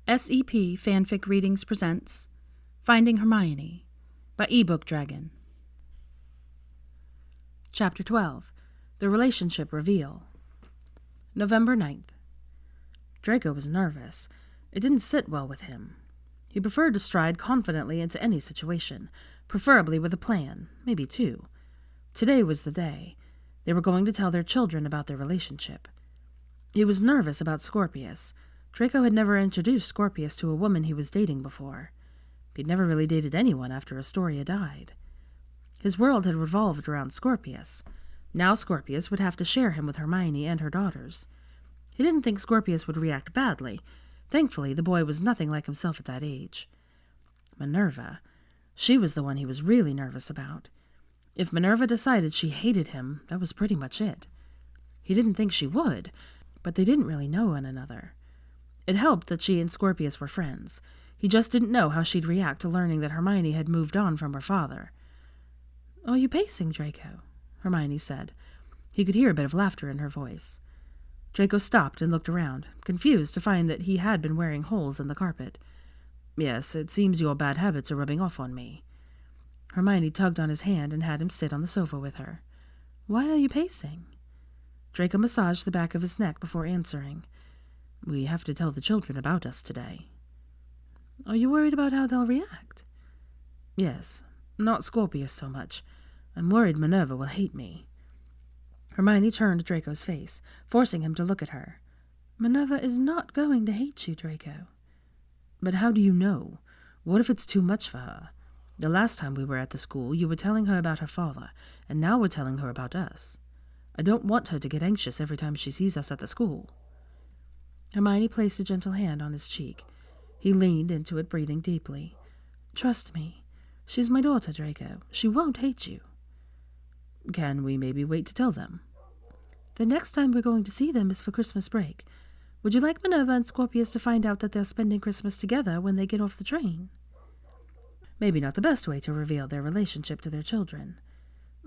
SEP Fanfic Readings presents Finding Hermione by ebookdragon. Chapter 12. The Relationship Reveal. November 9th. Draco was nervous. It didn't sit well with him. He preferred to stride confidently into any situation, preferably with a plan, maybe two. Today was the day. They were going to tell their children about their relationship. He was nervous about Scorpius. Draco had never introduced Scorpius to a woman he was dating before. He'd never really dated anyone after Astoria died. His world had revolved around Scorpius. Now Scorpius would have to share him with Hermione and her daughters. He didn't think Scorpius would react badly. Thankfully, the boy was nothing like himself at that age. Minerva. She was the one he was really nervous about. If Minerva decided she hated him, that was pretty much it. He didn't think she would, but they didn't really know one another. It helped that she and Scorpius were friends. He just didn't know how she'd react to learning that Hermione had moved on from her father. "Are you pacing, Draco?" Hermione said. He could hear a bit of laughter in her voice. Draco stopped and looked around, confused to find that he had been wearing holes in the carpet. "Yes, it seems your bad habits are rubbing off on me." Hermione tugged on his hand and had him sit on the sofa with her. "Why are you pacing?" Draco massaged the back of his neck before answering. "We have to tell the children about us today." "Are you worried about how they'll react?" "Yes, not Scorpius so much. I'm worried Minerva will hate me." Hermione turned Draco's face, forcing him to look at her. "Minerva is not going to hate you, Draco." "But how do you know? What if it's too much for her? The last time we were at the school, you were telling her about her father, and now we're telling her about us. I don't want her to get anxious every time she sees us at the school." Hermione placed a gentle hand on his cheek. He leaned into it, breathing deeply. "Trust me. She's my daughter, Draco. She won't hate you." "Can we maybe wait to tell them?" "The next time we're going to see them is for Christmas break. Would you like Minerva and Scorpius to find out that they're spending Christmas together when they get off the train?" Maybe not the best way to reveal their relationship to their children.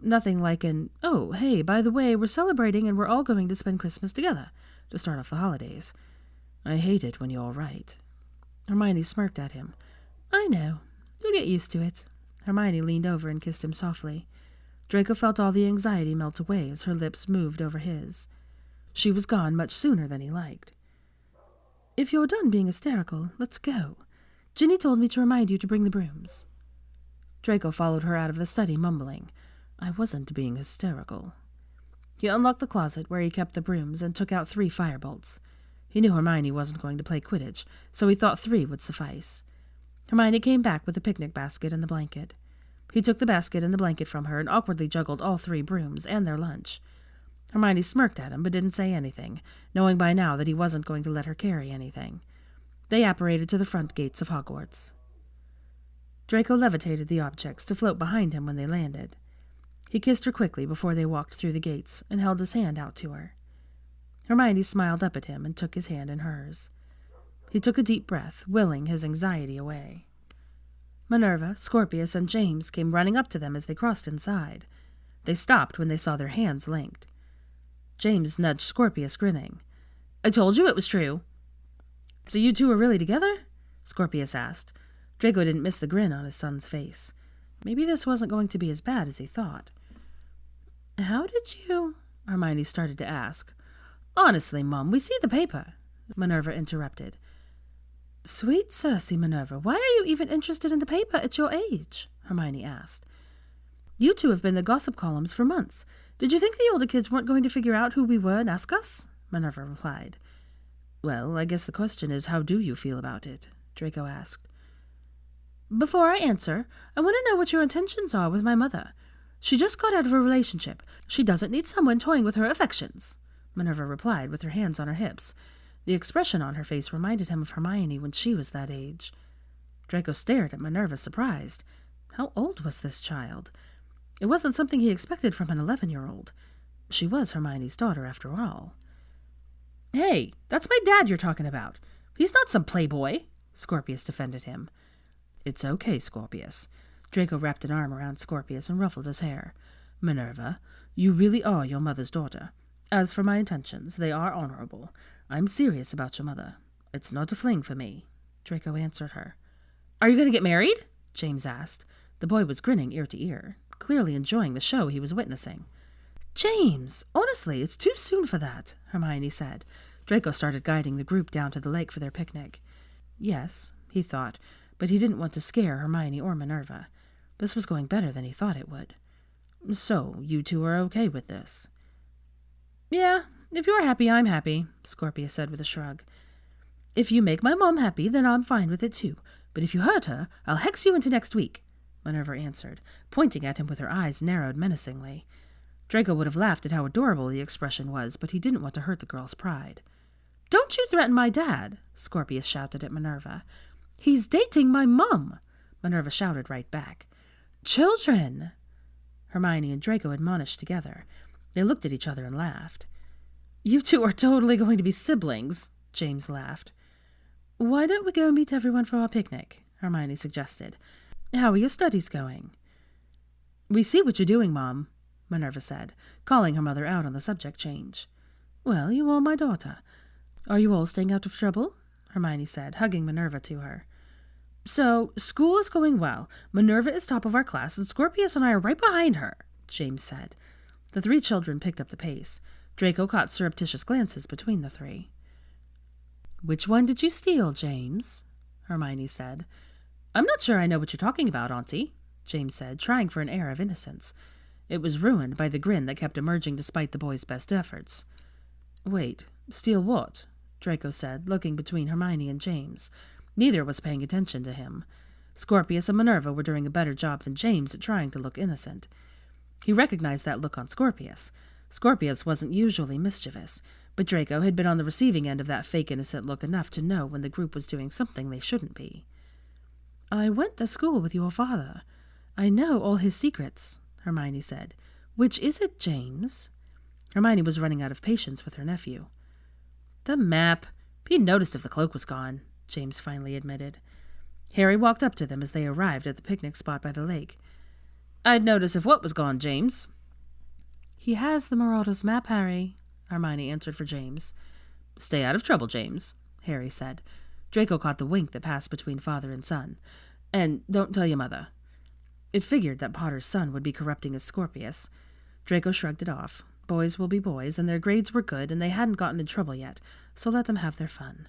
Nothing like an, "Oh, hey, by the way, we're celebrating and we're all going to spend Christmas together," to start off the holidays. "I hate it when you're right." Hermione smirked at him. "I know. You'll get used to it." Hermione leaned over and kissed him softly. Draco felt all the anxiety melt away as her lips moved over his. She was gone much sooner than he liked. "If you're done being hysterical, let's go. Ginny told me to remind you to bring the brooms." Draco followed her out of the study, mumbling, "I wasn't being hysterical." He unlocked the closet where he kept the brooms and took out 3 firebolts. He knew Hermione wasn't going to play Quidditch, so he thought 3 would suffice. Hermione came back with the picnic basket and the blanket. He took the basket and the blanket from her and awkwardly juggled all 3 brooms and their lunch. Hermione smirked at him but didn't say anything, knowing by now that he wasn't going to let her carry anything. They apparated to the front gates of Hogwarts. Draco levitated the objects to float behind him when they landed. He kissed her quickly before they walked through the gates and held his hand out to her. Hermione smiled up at him and took his hand in hers. He took a deep breath, willing his anxiety away. Minerva, Scorpius, and James came running up to them as they crossed inside. They stopped when they saw their hands linked. James nudged Scorpius, grinning. "I told you it was true." "So you two are really together?" Scorpius asked. Draco didn't miss the grin on his son's face. Maybe this wasn't going to be as bad as he thought. "How did you—" Hermione started to ask. "Honestly, Mum, we see the paper," Minerva interrupted. "Sweet Circe, Minerva, why are you even interested in the paper at your age?" Hermione asked. "You two have been the gossip columns for months. Did you think the older kids weren't going to figure out who we were and ask us?" Minerva replied. "Well, I guess the question is, how do you feel about it?" Draco asked. "Before I answer, I want to know what your intentions are with my mother. She just got out of a relationship. She doesn't need someone toying with her affections," Minerva replied with her hands on her hips. The expression on her face reminded him of Hermione when she was that age. Draco stared at Minerva, surprised. How old was this child? It wasn't something he expected from an 11-year-old. She was Hermione's daughter, after all. "Hey, that's my dad you're talking about. He's not some playboy," Scorpius defended him. "It's okay, Scorpius." Draco wrapped an arm around Scorpius and ruffled his hair. "Minerva, you really are your mother's daughter. As for my intentions, they are honorable. I'm serious about your mother. It's not a fling for me." Draco answered her. Are you going to get married? James asked. The boy was grinning ear to ear, clearly enjoying the show he was witnessing. James, honestly, it's too soon for that, Hermione said. Draco started guiding the group down to the lake for their picnic. Yes, he thought, but he didn't want to scare Hermione or Minerva. This was going better than he thought it would. So, you two are okay with this? Yeah, if you're happy, I'm happy, Scorpius said with a shrug. If you make my mom happy, then I'm fine with it too. But if you hurt her, I'll hex you into next week, Minerva answered, pointing at him with her eyes narrowed menacingly. Draco would have laughed at how adorable the expression was, but he didn't want to hurt the girl's pride. Don't you threaten my dad, Scorpius shouted at Minerva. He's dating my mum, Minerva shouted right back. Children! Hermione and Draco admonished together. They looked at each other and laughed. You two are totally going to be siblings, James laughed. Why don't we go meet everyone for our picnic? Hermione suggested. How are your studies going? We see what you're doing, Mom, Minerva said, calling her mother out on the subject change. Well, you are my daughter. Are you all staying out of trouble? Hermione said, hugging Minerva to her. So, school is going well. Minerva is top of our class, and Scorpius and I are right behind her, James said. The three children picked up the pace. Draco caught surreptitious glances between the three. Which one did you steal, James? Hermione said. I'm not sure I know what you're talking about, Auntie, James said, trying for an air of innocence. It was ruined by the grin that kept emerging despite the boy's best efforts. Wait, steal what? Draco said, looking between Hermione and James. Neither was paying attention to him. Scorpius and Minerva were doing a better job than James at trying to look innocent. He recognized that look on Scorpius. Scorpius wasn't usually mischievous, but Draco had been on the receiving end of that fake innocent look enough to know when the group was doing something they shouldn't be. I went to school with your father. I know all his secrets, Hermione said. Which is it, James? Hermione was running out of patience with her nephew. The map. He noticed if the cloak was gone, James finally admitted. Harry walked up to them as they arrived at the picnic spot by the lake. I'd notice if what was gone, James. He has the Marauder's map, Harry, Hermione answered for James. Stay out of trouble, James, Harry said. Draco caught the wink that passed between father and son. And don't tell your mother. It figured that Potter's son would be corrupting his Scorpius. Draco shrugged it off. Boys will be boys, and their grades were good, and they hadn't gotten in trouble yet, so let them have their fun.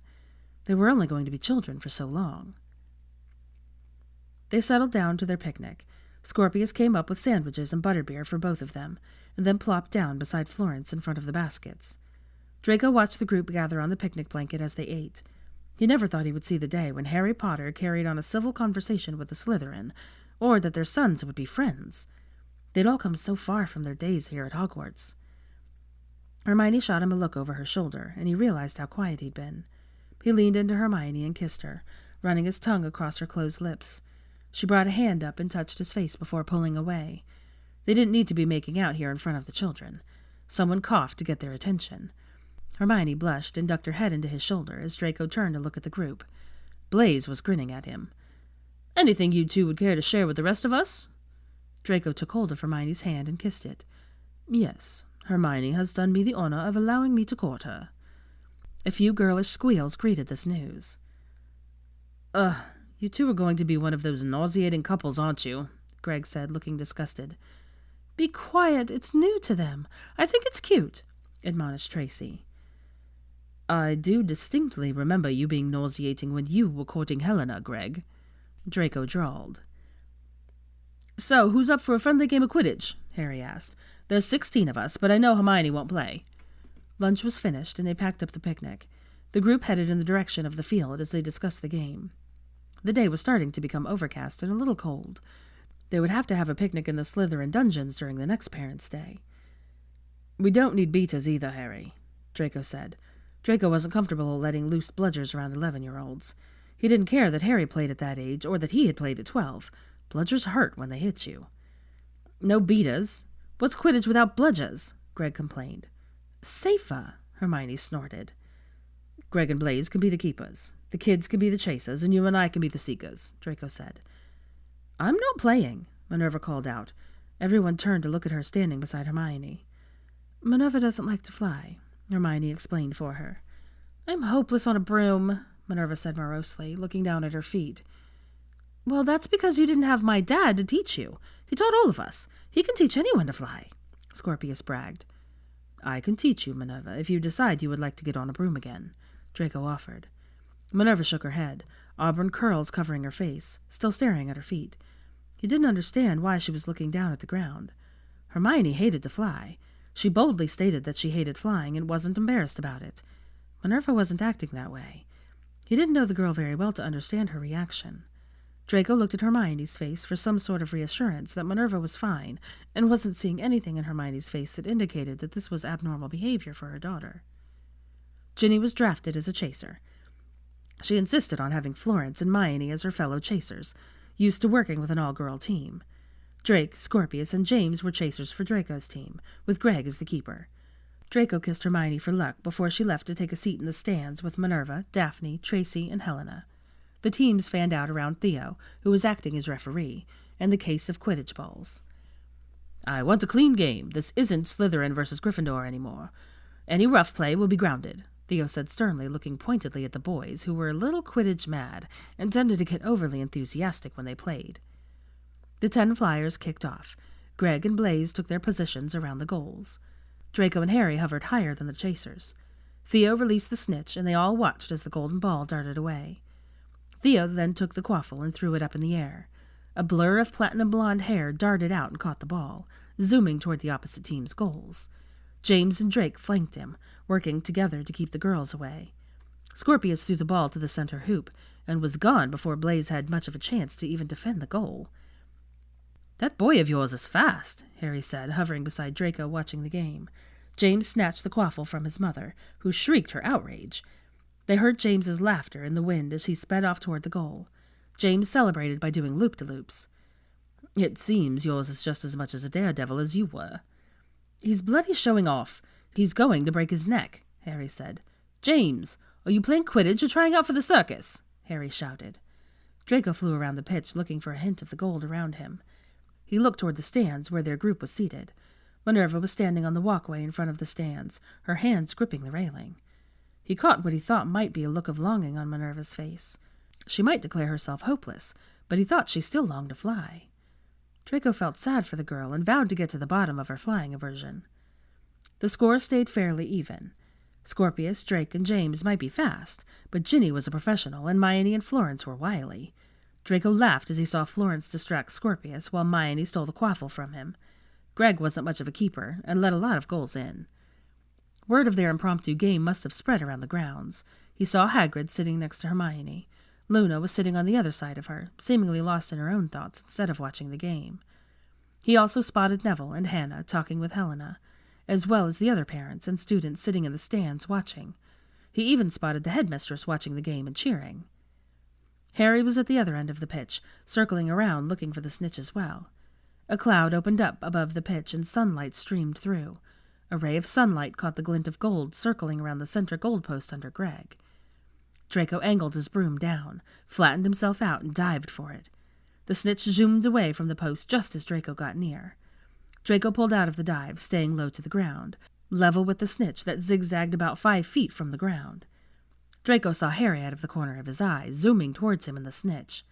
They were only going to be children for so long. They settled down to their picnic. Scorpius came up with sandwiches and butterbeer for both of them, and then plopped down beside Florence in front of the baskets. Draco watched the group gather on the picnic blanket as they ate. He never thought he would see the day when Harry Potter carried on a civil conversation with a Slytherin, or that their sons would be friends. They'd all come so far from their days here at Hogwarts. Hermione shot him a look over her shoulder, and he realized how quiet he'd been. He leaned into Hermione and kissed her, running his tongue across her closed lips. She brought a hand up and touched his face before pulling away. They didn't need to be making out here in front of the children. Someone coughed to get their attention. Hermione blushed and ducked her head into his shoulder as Draco turned to look at the group. Blaise was grinning at him. Anything you two would care to share with the rest of us? Draco took hold of Hermione's hand and kissed it. Yes, Hermione has done me the honor of allowing me to court her. A few girlish squeals greeted this news. You two are going to be one of those nauseating couples, aren't you? Greg said, looking disgusted. Be quiet, it's new to them. I think it's cute, admonished Tracy. I do distinctly remember you being nauseating when you were courting Helena, Greg, Draco drawled. So, who's up for a friendly game of Quidditch? Harry asked. There's 16 of us, but I know Hermione won't play. Lunch was finished, and they packed up the picnic. The group headed in the direction of the field as they discussed the game. The day was starting to become overcast and a little cold. They would have to have a picnic in the Slytherin dungeons during the next Parents' Day. We don't need beaters either, Harry, Draco said. Draco wasn't comfortable letting loose bludgers around 11-year-olds. He didn't care that Harry played at that age or that he had played at 12. Bludgers hurt when they hit you. No beaters. What's Quidditch without bludgers? Greg complained. Safer, Hermione snorted. Greg and Blaise can be the keepers. The kids can be the chasers, and you and I can be the seekers, Draco said. I'm not playing, Minerva called out. Everyone turned to look at her standing beside Hermione. Minerva doesn't like to fly, Hermione explained for her. I'm hopeless on a broom, Minerva said morosely, looking down at her feet. Well, that's because you didn't have my dad to teach you. He taught all of us. He can teach anyone to fly, Scorpius bragged. I can teach you, Minerva, if you decide you would like to get on a broom again, Draco offered. Minerva shook her head, auburn curls covering her face, still staring at her feet. He didn't understand why she was looking down at the ground. Hermione hated to fly. She boldly stated that she hated flying and wasn't embarrassed about it. Minerva wasn't acting that way. He didn't know the girl very well to understand her reaction. Draco looked at Hermione's face for some sort of reassurance that Minerva was fine and wasn't seeing anything in Hermione's face that indicated that this was abnormal behavior for her daughter. Ginny was drafted as a chaser. She insisted on having Florence and Hermione as her fellow chasers, used to working with an all-girl team. Drake, Scorpius, and James were chasers for Draco's team, with Greg as the keeper. Draco kissed Hermione for luck before she left to take a seat in the stands with Minerva, Daphne, Tracy, and Helena. The teams fanned out around Theo, who was acting as referee, and the case of Quidditch balls. I want a clean game. This isn't Slytherin versus Gryffindor anymore. Any rough play will be grounded, Theo said sternly, looking pointedly at the boys, who were a little Quidditch mad and tended to get overly enthusiastic when they played. The 10 flyers kicked off. Greg and Blaise took their positions around the goals. Draco and Harry hovered higher than the chasers. Theo released the snitch, and they all watched as the golden ball darted away. Theo then took the quaffle and threw it up in the air. A blur of platinum blonde hair darted out and caught the ball, zooming toward the opposite team's goals. James and Drake flanked him, working together to keep the girls away. Scorpius threw the ball to the center hoop, and was gone before Blaise had much of a chance to even defend the goal. That boy of yours is fast, Harry said, hovering beside Draco watching the game. James snatched the quaffle from his mother, who shrieked her outrage. They heard James's laughter in the wind as he sped off toward the goal. James celebrated by doing loop-de-loops. It seems yours is just as much as a daredevil as you were. He's bloody showing off. He's going to break his neck, Harry said. James, are you playing Quidditch or trying out for the circus? Harry shouted. Draco flew around the pitch looking for a hint of the gold around him. He looked toward the stands where their group was seated. Minerva was standing on the walkway in front of the stands, her hands gripping the railing. He caught what he thought might be a look of longing on Minerva's face. She might declare herself hopeless, but he thought she still longed to fly. Draco felt sad for the girl and vowed to get to the bottom of her flying aversion. The score stayed fairly even. Scorpius, Drake, and James might be fast, but Ginny was a professional, and Hermione and Florence were wily. Draco laughed as he saw Florence distract Scorpius while Hermione stole the quaffle from him. Greg wasn't much of a keeper and let a lot of goals in. Word of their impromptu game must have spread around the grounds. He saw Hagrid sitting next to Hermione. Luna was sitting on the other side of her, seemingly lost in her own thoughts instead of watching the game. He also spotted Neville and Hannah talking with Helena, as well as the other parents and students sitting in the stands watching. He even spotted the headmistress watching the game and cheering. Harry was at the other end of the pitch, circling around looking for the snitch as well. A cloud opened up above the pitch and sunlight streamed through. A ray of sunlight caught the glint of gold circling around the center goalpost under Greg. Draco angled his broom down, flattened himself out, and dived for it. The snitch zoomed away from the post just as Draco got near. Draco pulled out of the dive, staying low to the ground, level with the snitch that zigzagged about 5 feet from the ground. Draco saw Harry out of the corner of his eye, zooming towards him in the snitch.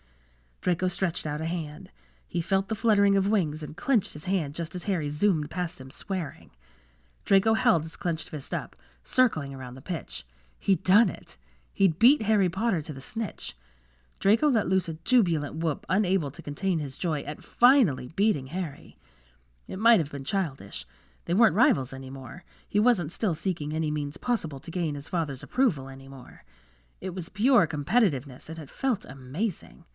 Draco stretched out a hand. He felt the fluttering of wings and clenched his hand just as Harry zoomed past him, swearing. Draco held his clenched fist up, circling around the pitch. He'd done it. He'd beat Harry Potter to the snitch. Draco let loose a jubilant whoop, unable to contain his joy at finally beating Harry. It might have been childish. They weren't rivals anymore. He wasn't still seeking any means possible to gain his father's approval anymore. It was pure competitiveness, and it felt amazing.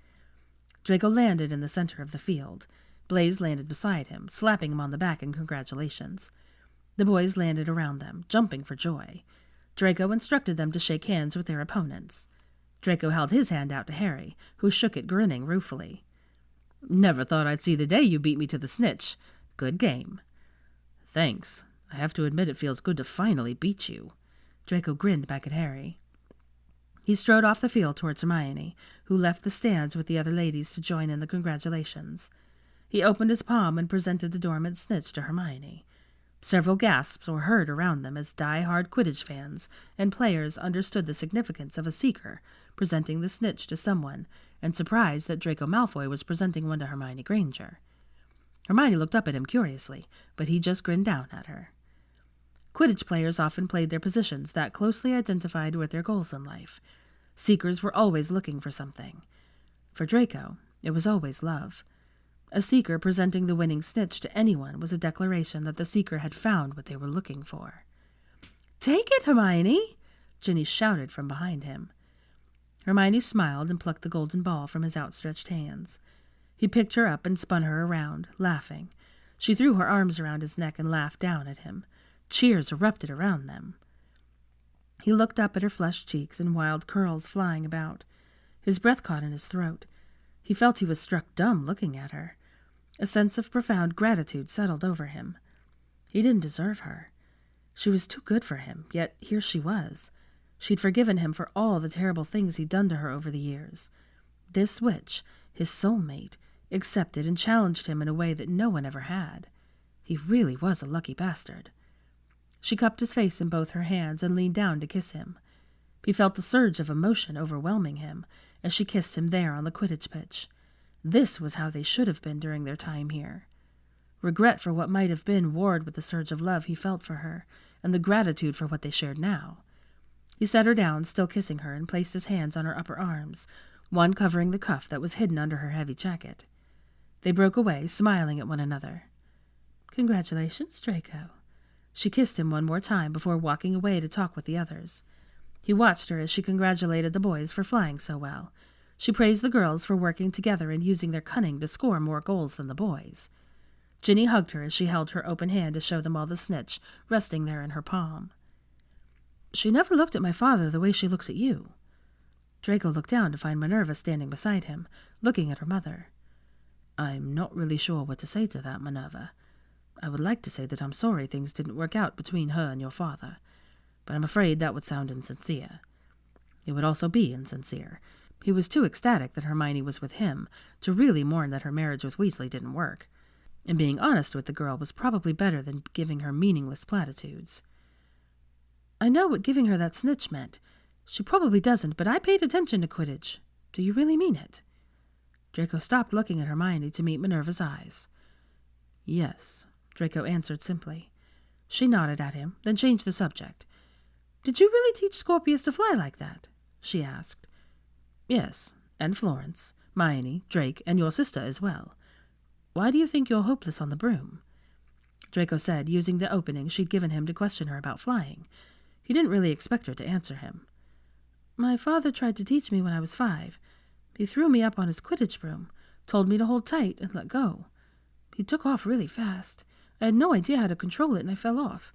Draco landed in the center of the field. Blaise landed beside him, slapping him on the back in congratulations. The boys landed around them, jumping for joy. Draco instructed them to shake hands with their opponents. Draco held his hand out to Harry, who shook it grinning ruefully. Never thought I'd see the day you beat me to the snitch. Good game. Thanks. I have to admit it feels good to finally beat you. Draco grinned back at Harry. He strode off the field towards Hermione, who left the stands with the other ladies to join in the congratulations. He opened his palm and presented the dormant snitch to Hermione. Several gasps were heard around them as die-hard Quidditch fans and players understood the significance of a seeker presenting the snitch to someone, and surprised that Draco Malfoy was presenting one to Hermione Granger. Hermione looked up at him curiously, but he just grinned down at her. Quidditch players often played their positions that closely identified with their goals in life. Seekers were always looking for something. For Draco, it was always love. A seeker presenting the winning snitch to anyone was a declaration that the seeker had found what they were looking for. "Take it, Hermione!" Ginny shouted from behind him. Hermione smiled and plucked the golden ball from his outstretched hands. He picked her up and spun her around, laughing. She threw her arms around his neck and laughed down at him. Cheers erupted around them. He looked up at her flushed cheeks and wild curls flying about. His breath caught in his throat. He felt he was struck dumb looking at her. A sense of profound gratitude settled over him. He didn't deserve her. She was too good for him, yet here she was. She'd forgiven him for all the terrible things he'd done to her over the years. This witch, his soulmate, accepted and challenged him in a way that no one ever had. He really was a lucky bastard. She cupped his face in both her hands and leaned down to kiss him. He felt the surge of emotion overwhelming him as she kissed him there on the Quidditch pitch. This was how they should have been during their time here. Regret for what might have been warred with the surge of love he felt for her, and the gratitude for what they shared now. He set her down, still kissing her, and placed his hands on her upper arms, one covering the cuff that was hidden under her heavy jacket. They broke away, smiling at one another. "Congratulations, Draco." She kissed him one more time before walking away to talk with the others. He watched her as she congratulated the boys for flying so well. She praised the girls for working together and using their cunning to score more goals than the boys. Ginny hugged her as she held her open hand to show them all the snitch resting there in her palm. "She never looked at my father the way she looks at you." Draco looked down to find Minerva standing beside him, looking at her mother. "I'm not really sure what to say to that, Minerva. I would like to say that I'm sorry things didn't work out between her and your father, but I'm afraid that would sound insincere. It would also be insincere. He was too ecstatic that Hermione was with him to really mourn that her marriage with Weasley didn't work, and being honest with the girl was probably better than giving her meaningless platitudes. I know what giving her that snitch meant. She probably doesn't, but I paid attention to Quidditch. Do you really mean it?" Draco stopped looking at Hermione to meet Minerva's eyes. "Yes," Draco answered simply. She nodded at him, then changed the subject. "Did you really teach Scorpius to fly like that?" she asked. "Yes, and Florence, Hermione, Drake, and your sister as well. Why do you think you're hopeless on the broom?" Draco said, using the opening she'd given him to question her about flying. He didn't really expect her to answer him. "My father tried to teach me when I was 5. He threw me up on his Quidditch broom, told me to hold tight and let go. He took off really fast. I had no idea how to control it, and I fell off.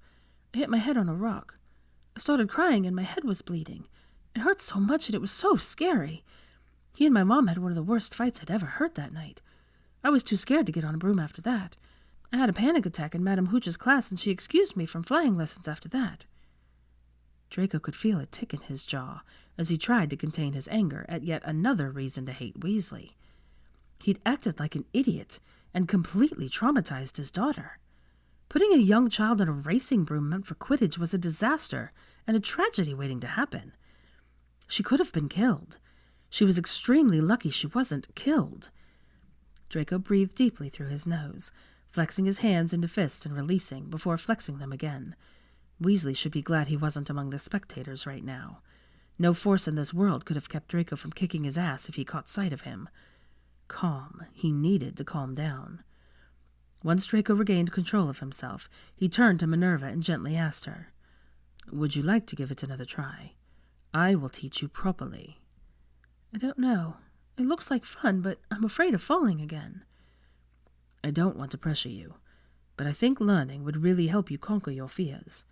I hit my head on a rock. I started crying, and my head was bleeding. It hurt so much, and it was so scary. He and my mom had one of the worst fights I'd ever heard that night. I was too scared to get on a broom after that. I had a panic attack in Madame Hooch's class, and she excused me from flying lessons after that." Draco could feel a tick in his jaw as he tried to contain his anger at yet another reason to hate Weasley. He'd acted like an idiot and completely traumatized his daughter. Putting a young child on a racing broom meant for Quidditch was a disaster and a tragedy waiting to happen. She could have been killed. She was extremely lucky she wasn't killed. Draco breathed deeply through his nose, flexing his hands into fists and releasing before flexing them again. Weasley should be glad he wasn't among the spectators right now. No force in this world could have kept Draco from kicking his ass if he caught sight of him. Calm. He needed to calm down. Once Draco regained control of himself, he turned to Minerva and gently asked her, "Would you like to give it another try? I will teach you properly." "I don't know. It looks like fun, but I'm afraid of falling again." "I don't want to pressure you, but I think learning would really help you conquer your fears.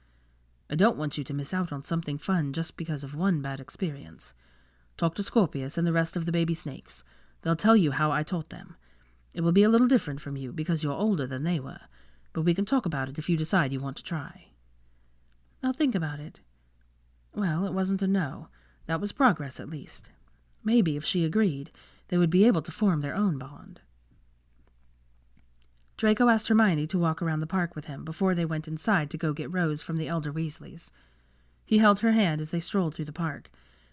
I don't want you to miss out on something fun just because of one bad experience. Talk to Scorpius and the rest of the baby snakes. They'll tell you how I taught them. It will be a little different from you because you're older than they were, but we can talk about it if you decide you want to try." "I'll think about it." Well, it wasn't a no. That was progress, at least. Maybe if she agreed, they would be able to form their own bond. Draco asked Hermione to walk around the park with him before they went inside to go get Rose from the elder Weasleys. He held her hand as they strolled through the park.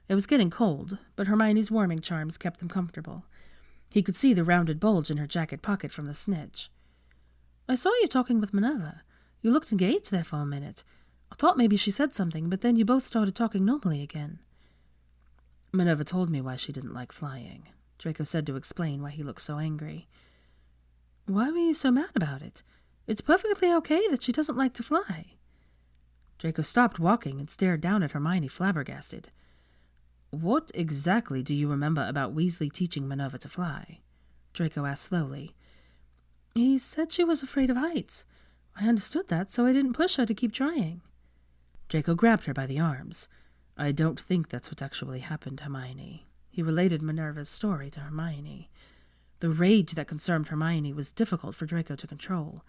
It was getting cold, but Hermione's warming charms kept them comfortable. He could see the rounded bulge in her jacket pocket from the snitch. "I saw you talking with Minerva. You looked engaged there for a minute. I thought maybe she said something, but then you both started talking normally again." "Minerva told me why she didn't like flying," Draco said to explain why he looked so angry. "Why were you so mad about it? It's perfectly okay that she doesn't like to fly." Draco stopped walking and stared down at Hermione, flabbergasted. "What exactly do you remember about Weasley teaching Minerva to fly?" Draco asked slowly. "He said she was afraid of heights. I understood that, so I didn't push her to keep trying." Draco grabbed her by the arms. "I don't think that's what actually happened, Hermione." He related Minerva's story to Hermione. The rage that consumed Hermione was difficult for Draco to control.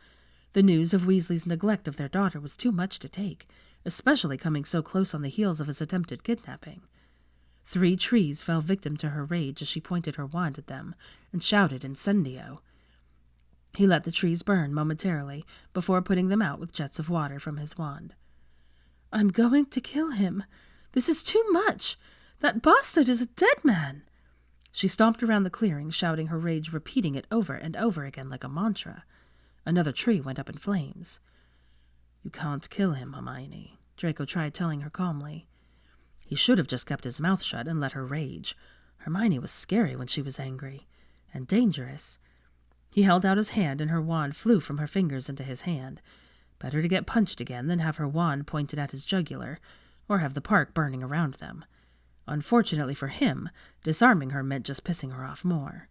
The news of Weasley's neglect of their daughter was too much to take, especially coming so close on the heels of his attempted kidnapping. 3 trees fell victim to her rage as she pointed her wand at them and shouted incendio. He let the trees burn momentarily before putting them out with jets of water from his wand. "I'm going to kill him. This is too much. That bastard is a dead man." She stomped around the clearing, shouting her rage, repeating it over and over again like a mantra. Another tree went up in flames. "You can't kill him, Hermione," Draco tried telling her calmly. He should have just kept his mouth shut and let her rage. Hermione was scary when she was angry, and dangerous. He held out his hand and her wand flew from her fingers into his hand. Better to get punched again than have her wand pointed at his jugular, or have the park burning around them. Unfortunately for him, disarming her meant just pissing her off more.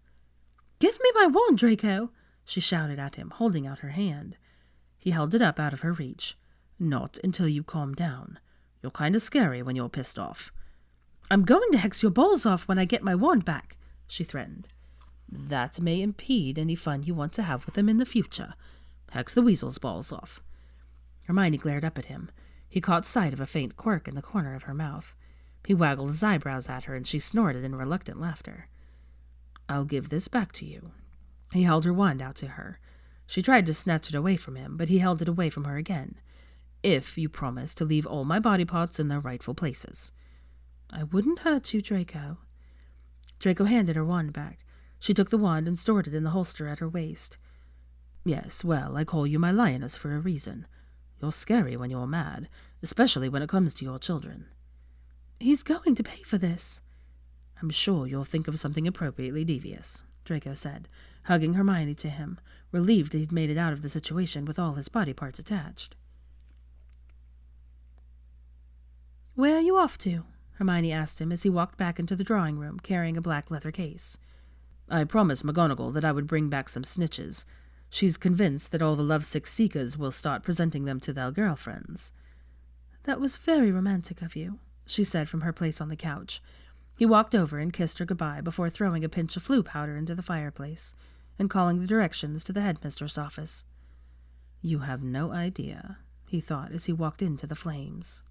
"Give me my wand, Draco!" she shouted at him, holding out her hand. He held it up out of her reach. "Not until you calm down. You're kind of scary when you're pissed off." "I'm going to hex your balls off when I get my wand back," she threatened. "That may impede any fun you want to have with him in the future. Hex the weasel's balls off." Hermione glared up at him. He caught sight of a faint quirk in the corner of her mouth. He waggled his eyebrows at her, and she snorted in reluctant laughter. "I'll give this back to you." He held her wand out to her. She tried to snatch it away from him, but he held it away from her again. "If you promise to leave all my body parts in their rightful places." "I wouldn't hurt you, Draco." Draco handed her wand back. She took the wand and stored it in the holster at her waist. "Yes, well, I call you my lioness for a reason. You're scary when you're mad, especially when it comes to your children." "He's going to pay for this." "I'm sure you'll think of something appropriately devious," Draco said, hugging Hermione to him, relieved he'd made it out of the situation with all his body parts attached. "Where are you off to?" Hermione asked him as he walked back into the drawing room, carrying a black leather case. "I promised McGonagall that I would bring back some snitches. She's convinced that all the lovesick seekers will start presenting them to their girlfriends." "That was very romantic of you," she said from her place on the couch. He walked over and kissed her goodbye before throwing a pinch of flue powder into the fireplace and calling the directions to the headmistress' office. "You have no idea," he thought as he walked into the flames.